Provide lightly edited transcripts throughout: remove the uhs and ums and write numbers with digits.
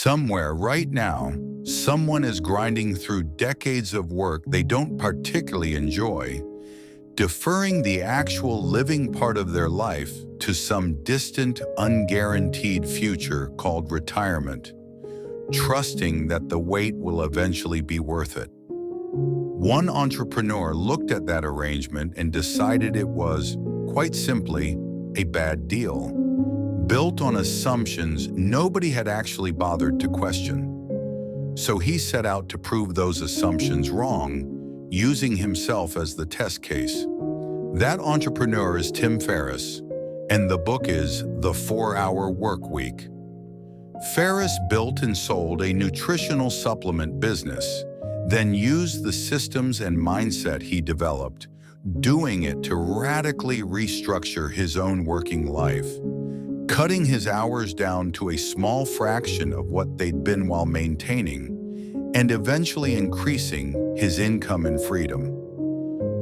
Somewhere right now, someone is grinding through decades of work they don't particularly enjoy, deferring the actual living part of their life to some distant, unguaranteed future called retirement, trusting that the wait will eventually be worth it. One entrepreneur looked at that arrangement and decided it was, quite simply, a bad deal, built on assumptions nobody had actually bothered to question. So he set out to prove those assumptions wrong, using himself as the test case. That entrepreneur is Tim Ferriss, and the book is The 4-Hour Workweek. Ferriss built and sold a nutritional supplement business, then used the systems and mindset he developed, doing it to radically restructure his own working life, cutting his hours down to a small fraction of what they'd been while maintaining, and eventually increasing his income and freedom.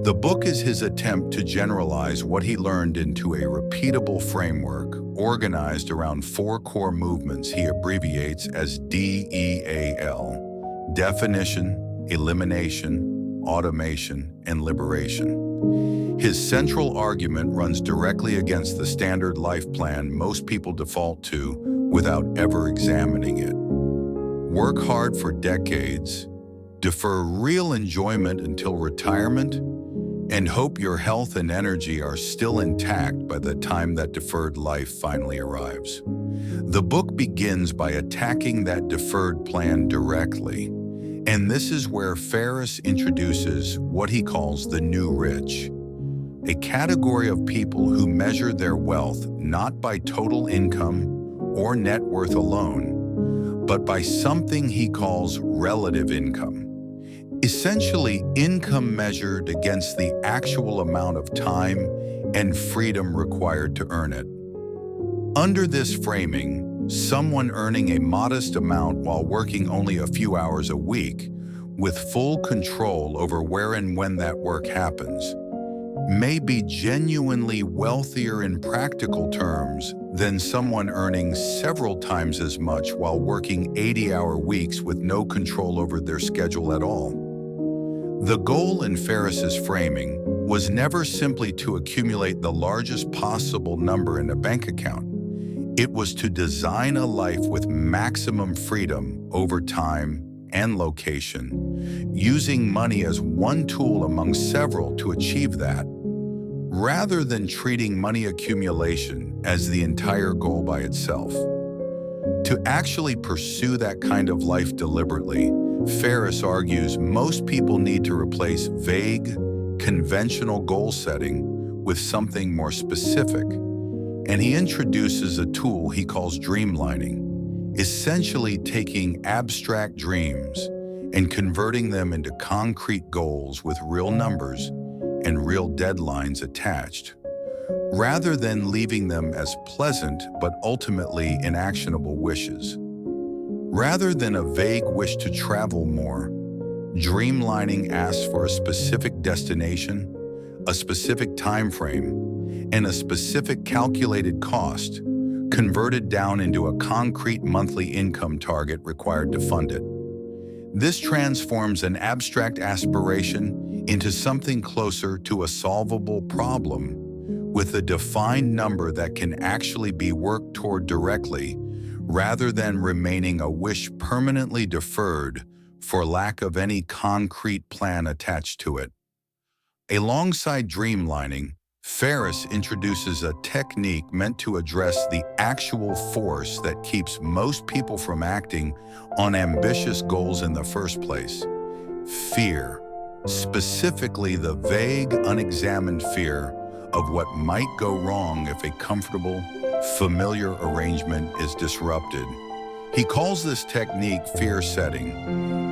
The book is his attempt to generalize what he learned into a repeatable framework organized around 4 core movements he abbreviates as DEAL: definition, elimination, automation, and liberation. His central argument runs directly against the standard life plan most people default to without ever examining it. Work hard for decades, defer real enjoyment until retirement, and hope your health and energy are still intact by the time that deferred life finally arrives. The book begins by attacking that deferred plan directly, and this is where Ferriss introduces what he calls the new rich, a category of people who measure their wealth not by total income or net worth alone, but by something he calls relative income. Essentially, income measured against the actual amount of time and freedom required to earn it. Under this framing, someone earning a modest amount while working only a few hours a week, with full control over where and when that work happens, may be genuinely wealthier in practical terms than someone earning several times as much while working 80-hour weeks with no control over their schedule at all. The goal in Ferriss's framing was never simply to accumulate the largest possible number in a bank account. It was to design a life with maximum freedom over time and location, using money as one tool among several to achieve that, rather than treating money accumulation as the entire goal by itself. To actually pursue that kind of life deliberately, Ferriss argues most people need to replace vague, conventional goal setting with something more specific, and he introduces a tool he calls dreamlining, essentially taking abstract dreams and converting them into concrete goals with real numbers and real deadlines attached, rather than leaving them as pleasant but ultimately inactionable wishes. Rather than a vague wish to travel more, dreamlining asks for a specific destination, a specific time frame, and a specific calculated cost, converted down into a concrete monthly income target required to fund it. This transforms an abstract aspiration into something closer to a solvable problem with a defined number that can actually be worked toward directly, rather than remaining a wish permanently deferred for lack of any concrete plan attached to it. Alongside dreamlining, Ferriss introduces a technique meant to address the actual force that keeps most people from acting on ambitious goals in the first place: fear, specifically the vague, unexamined fear of what might go wrong if a comfortable, familiar arrangement is disrupted. He calls this technique fear setting,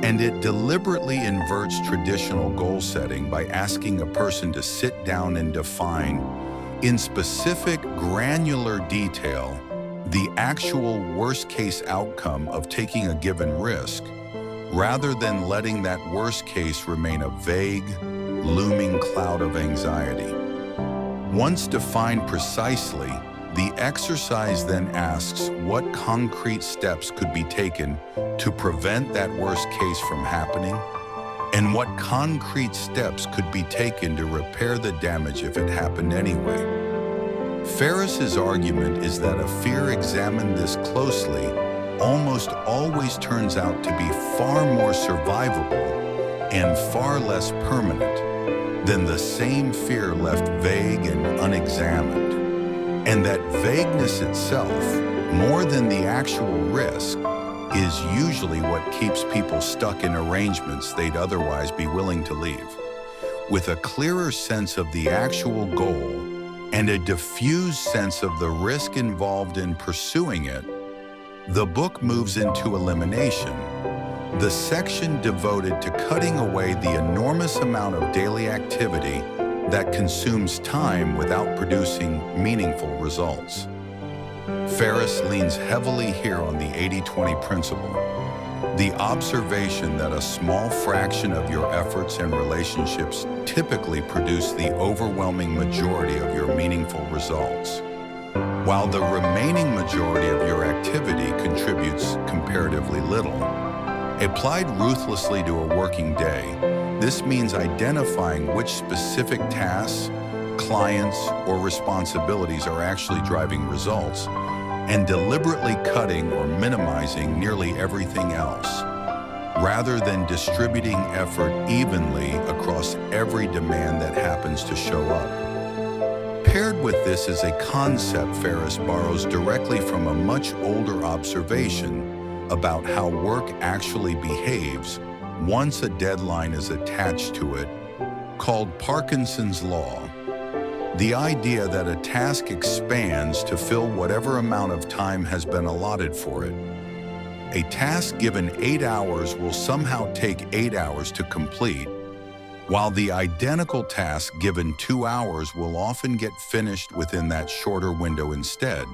and it deliberately inverts traditional goal setting by asking a person to sit down and define, in specific, granular detail, the actual worst-case outcome of taking a given risk, rather than letting that worst case remain a vague, looming cloud of anxiety. Once defined precisely, The exercise then asks what concrete steps could be taken to prevent that worst case from happening, and what concrete steps could be taken to repair the damage if it happened anyway. Ferriss's argument is that a fear examined this closely almost always turns out to be far more survivable and far less permanent than the same fear left vague and unexamined. And that vagueness itself, more than the actual risk, is usually what keeps people stuck in arrangements they'd otherwise be willing to leave. With a clearer sense of the actual goal and a diffused sense of the risk involved in pursuing it, the book moves into elimination, the section devoted to cutting away the enormous amount of daily activity that consumes time without producing meaningful results. Ferriss leans heavily here on the 80-20 principle, the observation that a small fraction of your efforts and relationships typically produce the overwhelming majority of your meaningful results, while the remaining majority of your activity contributes comparatively little. Applied ruthlessly to a working day, this means identifying which specific tasks, clients, or responsibilities are actually driving results, and deliberately cutting or minimizing nearly everything else, rather than distributing effort evenly across every demand that happens to show up. Paired with this is a concept Ferriss borrows directly from a much older observation about how work actually behaves once a deadline is attached to it, called Parkinson's law. The idea that a task expands to fill whatever amount of time has been allotted for it. A task given 8 hours will somehow take 8 hours to complete, while the identical task given 2 hours will often get finished within that shorter window instead,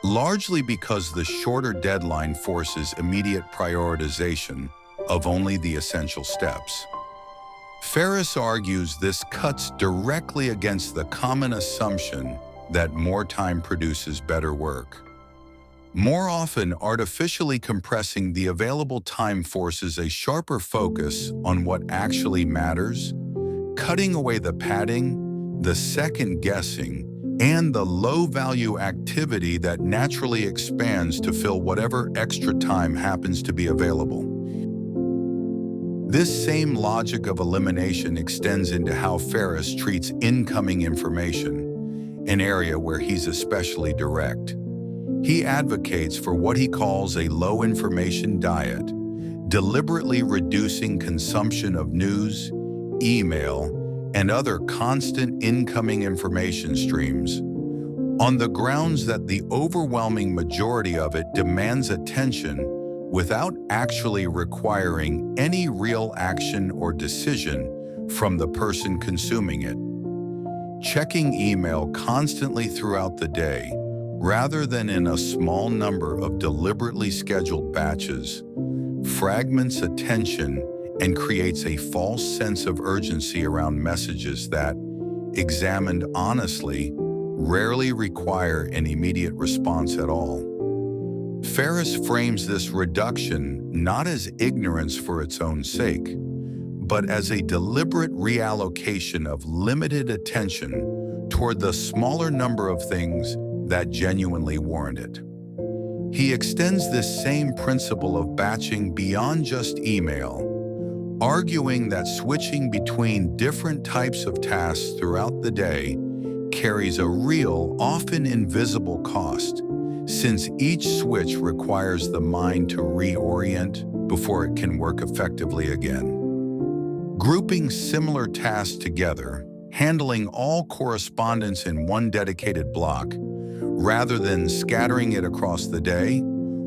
largely because the shorter deadline forces immediate prioritization of only the essential steps. Ferriss argues this cuts directly against the common assumption that more time produces better work. More often, artificially compressing the available time forces a sharper focus on what actually matters, cutting away the padding, the second-guessing, and the low-value activity that naturally expands to fill whatever extra time happens to be available. This same logic of elimination extends into how Ferriss treats incoming information, an area where he's especially direct. He advocates for what he calls a low-information diet, deliberately reducing consumption of news, email, and other constant incoming information streams, on the grounds that the overwhelming majority of it demands attention without actually requiring any real action or decision from the person consuming it. Checking email constantly throughout the day, rather than in a small number of deliberately scheduled batches, fragments attention and creates a false sense of urgency around messages that, examined honestly, rarely require an immediate response at all. Ferriss frames this reduction not as ignorance for its own sake, but as a deliberate reallocation of limited attention toward the smaller number of things that genuinely warrant it. He extends this same principle of batching beyond just email, arguing that switching between different types of tasks throughout the day carries a real, often invisible cost, since each switch requires the mind to reorient before it can work effectively again. Grouping similar tasks together, handling all correspondence in one dedicated block, rather than scattering it across the day,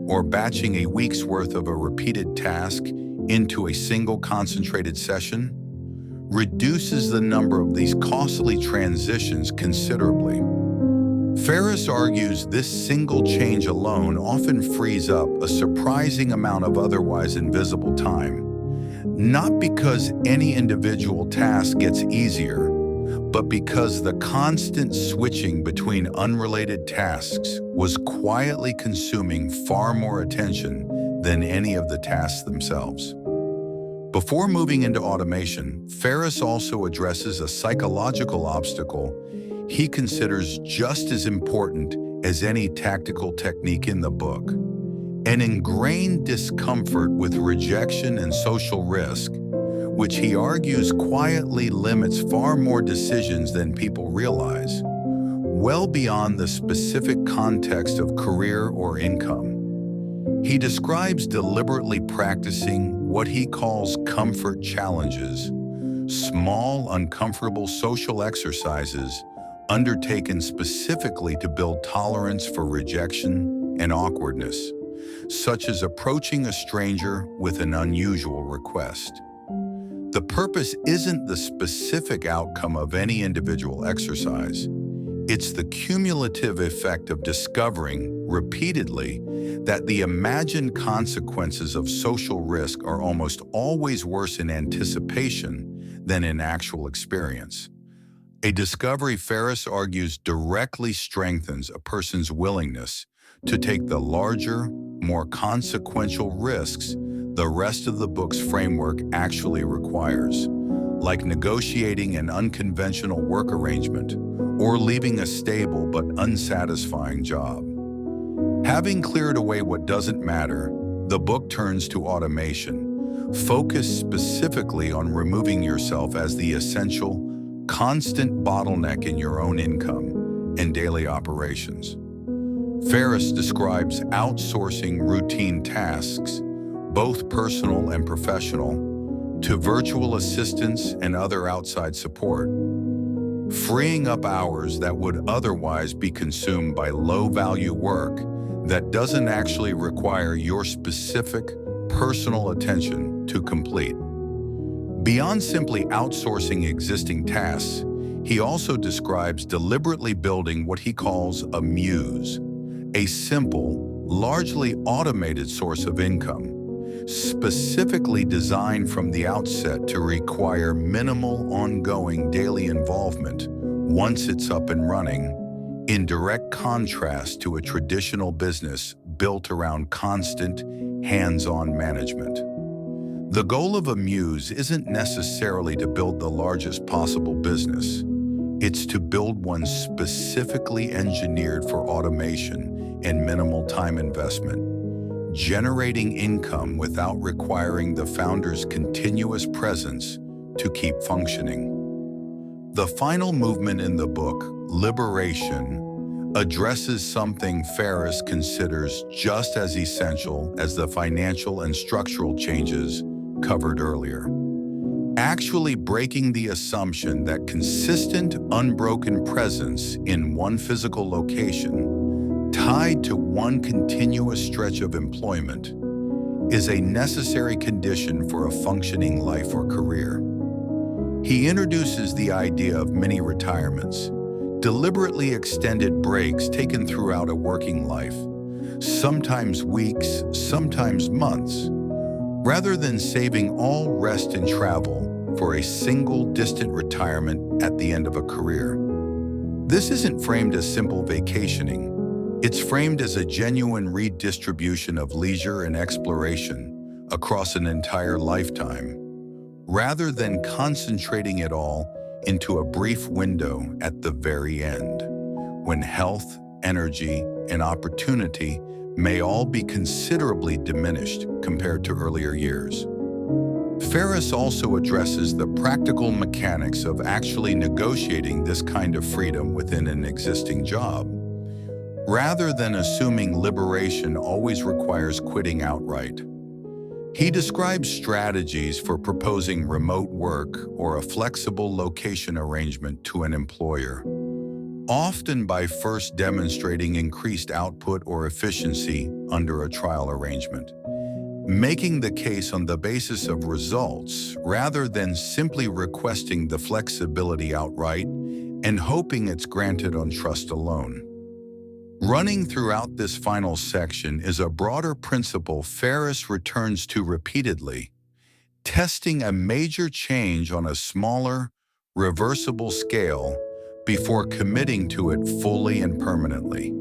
or batching a week's worth of a repeated task into a single concentrated session, reduces the number of these costly transitions considerably. Ferriss argues this single change alone often frees up a surprising amount of otherwise invisible time, not because any individual task gets easier, but because the constant switching between unrelated tasks was quietly consuming far more attention than any of the tasks themselves. Before moving into automation, Ferriss also addresses a psychological obstacle he considers just as important as any tactical technique in the book: an ingrained discomfort with rejection and social risk, which he argues quietly limits far more decisions than people realize, well beyond the specific context of career or income. He describes deliberately practicing what he calls comfort challenges, small, uncomfortable social exercises undertaken specifically to build tolerance for rejection and awkwardness, such as approaching a stranger with an unusual request. The purpose isn't the specific outcome of any individual exercise. It's the cumulative effect of discovering, repeatedly, that the imagined consequences of social risk are almost always worse in anticipation than in actual experience. A discovery Ferriss argues directly strengthens a person's willingness to take the larger, more consequential risks the rest of the book's framework actually requires, like negotiating an unconventional work arrangement or leaving a stable but unsatisfying job. Having cleared away what doesn't matter, the book turns to automation, focused specifically on removing yourself as the essential, constant bottleneck in your own income and daily operations. Ferriss describes outsourcing routine tasks, both personal and professional, to virtual assistants and other outside support, freeing up hours that would otherwise be consumed by low-value work that doesn't actually require your specific, personal attention to complete. Beyond simply outsourcing existing tasks, he also describes deliberately building what he calls a muse, a simple, largely automated source of income, specifically designed from the outset to require minimal ongoing daily involvement once it's up and running, in direct contrast to a traditional business built around constant, hands-on management. The goal of a muse isn't necessarily to build the largest possible business. It's to build one specifically engineered for automation and minimal time investment, generating income without requiring the founder's continuous presence to keep functioning. The final movement in the book, Liberation, addresses something Ferriss considers just as essential as the financial and structural changes covered earlier. Actually breaking the assumption that consistent, unbroken presence in one physical location, tied to one continuous stretch of employment, is a necessary condition for a functioning life or career. He introduces the idea of mini retirements, deliberately extended breaks taken throughout a working life, sometimes weeks, sometimes months, rather than saving all rest and travel for a single distant retirement at the end of a career. This isn't framed as simple vacationing. It's framed as a genuine redistribution of leisure and exploration across an entire lifetime, rather than concentrating it all into a brief window at the very end, when health, energy, and opportunity may all be considerably diminished compared to earlier years. Ferriss also addresses the practical mechanics of actually negotiating this kind of freedom within an existing job, rather than assuming liberation always requires quitting outright. He describes strategies for proposing remote work or a flexible location arrangement to an employer, often by first demonstrating increased output or efficiency under a trial arrangement, making the case on the basis of results rather than simply requesting the flexibility outright and hoping it's granted on trust alone. Running throughout this final section is a broader principle Ferriss returns to repeatedly: testing a major change on a smaller, reversible scale before committing to it fully and permanently.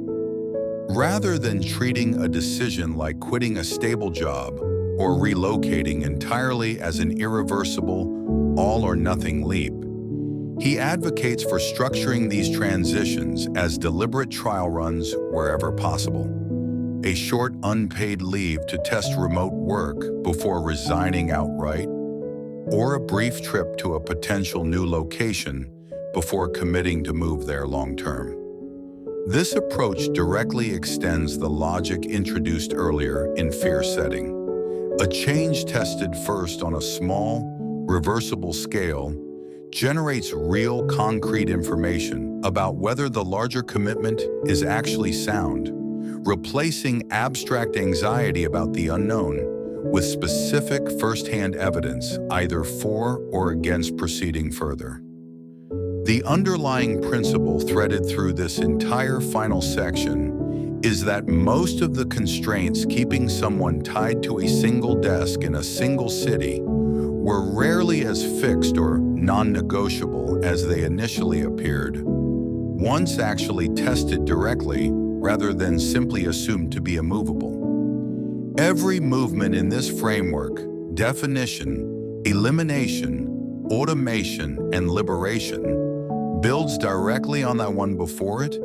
Rather than treating a decision like quitting a stable job or relocating entirely as an irreversible, all-or-nothing leap, he advocates for structuring these transitions as deliberate trial runs wherever possible. A short unpaid leave to test remote work before resigning outright, or a brief trip to a potential new location before committing to move there long-term. This approach directly extends the logic introduced earlier in fear setting. A change tested first on a small, reversible scale generates real, concrete information about whether the larger commitment is actually sound, replacing abstract anxiety about the unknown with specific first-hand evidence, either for or against proceeding further. The underlying principle threaded through this entire final section is that most of the constraints keeping someone tied to a single desk in a single city were rarely as fixed or non-negotiable as they initially appeared, once actually tested directly rather than simply assumed to be immovable. Every movement in this framework, definition, elimination, automation, and liberation, builds directly on that one before it,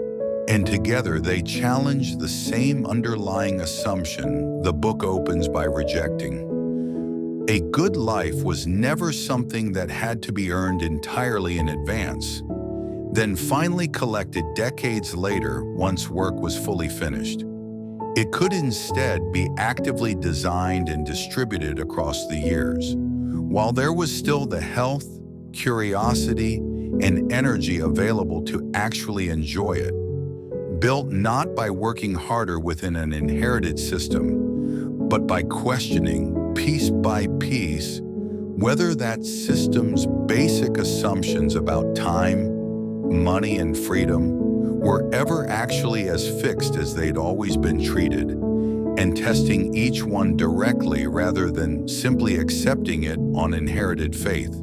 and together they challenge the same underlying assumption the book opens by rejecting. A good life was never something that had to be earned entirely in advance, then finally collected decades later once work was fully finished. It could instead be actively designed and distributed across the years, while there was still the health, curiosity, and energy available to actually enjoy it, built not by working harder within an inherited system, but by questioning, piece by piece, whether that system's basic assumptions about time, money, and freedom were ever actually as fixed as they'd always been treated, and testing each one directly rather than simply accepting it on inherited faith.